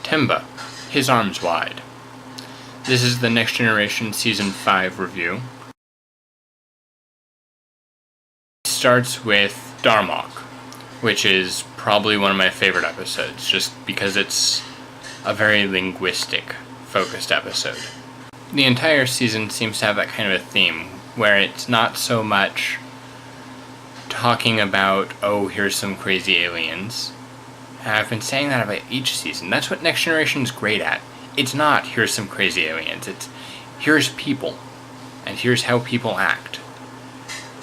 Timba, His Arms Wide. This is the Next Generation Season 5 review. It starts with Darmok, which is probably one of my favorite episodes, just because it's a very linguistic-focused episode. The entire season seems to have that kind of a theme, where it's not so much talking about, oh, here's some crazy aliens. And I've been saying that about each season. That's what Next Generation's great at. It's not, here's some crazy aliens. It's, here's people. And here's how people act.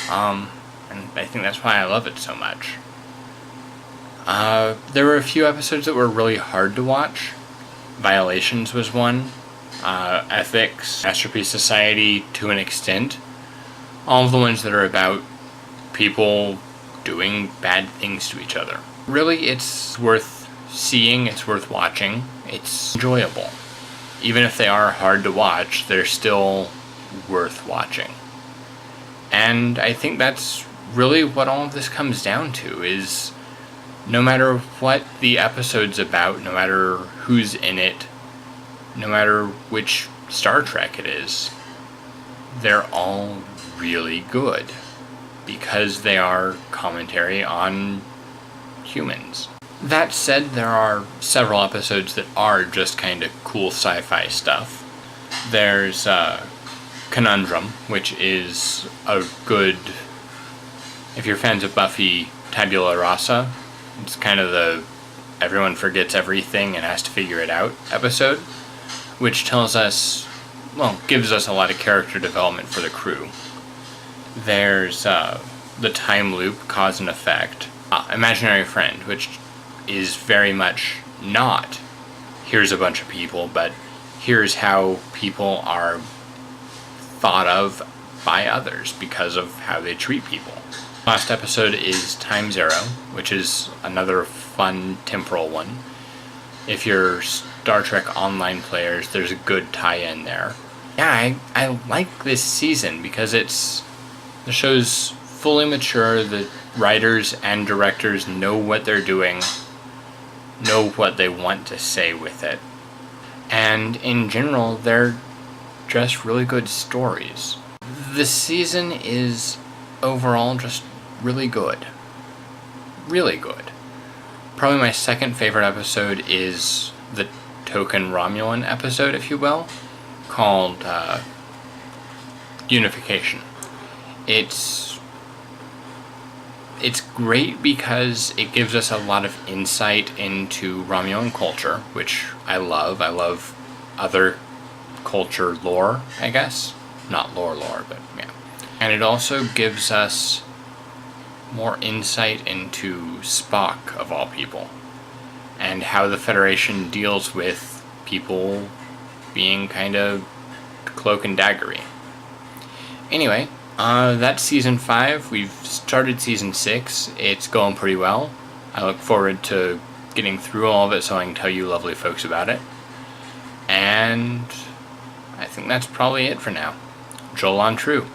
And I think that's why I love it so much. There were a few episodes that were really hard to watch. Violations was one. Ethics, Masterpiece Society to an extent. All of the ones that are about people doing bad things to each other. Really, it's worth seeing, it's worth watching, it's enjoyable. Even if they are hard to watch, they're still worth watching. And I think that's really what all of this comes down to, is no matter what the episode's about, no matter who's in it, no matter which Star Trek it is, they're all really good. Because they are commentary on humans. That said, there are several episodes that are just kind of cool sci-fi stuff. There's Conundrum, which is a good, if you're fans of Buffy, Tabula Rasa, it's kind of the everyone forgets everything and has to figure it out episode, which tells us, well, gives us a lot of character development for the crew. There's the Time Loop, Cause and Effect. Imaginary Friend, which is very much not, here's a bunch of people, but here's how people are thought of by others because of how they treat people. Last episode is Time Zero, which is another fun temporal one. If you're Star Trek Online players, there's a good tie-in there. Yeah, I like this season because the show's fully mature, the writers and directors know what they're doing, know what they want to say with it. And in general, they're just really good stories. The season is overall just really good. Really good. Probably my second favorite episode is the Token Romulan episode, if you will, called Unification. It's great because it gives us a lot of insight into Romulan culture, which I love. I love other culture lore, I guess. Not lore, but yeah. And it also gives us more insight into Spock, of all people, and how the Federation deals with people being kind of cloak and daggery. Anyway, that's Season 5. We've started Season 6. It's going pretty well. I look forward to getting through all of it so I can tell you lovely folks about it. And I think that's probably it for now. Joel on True.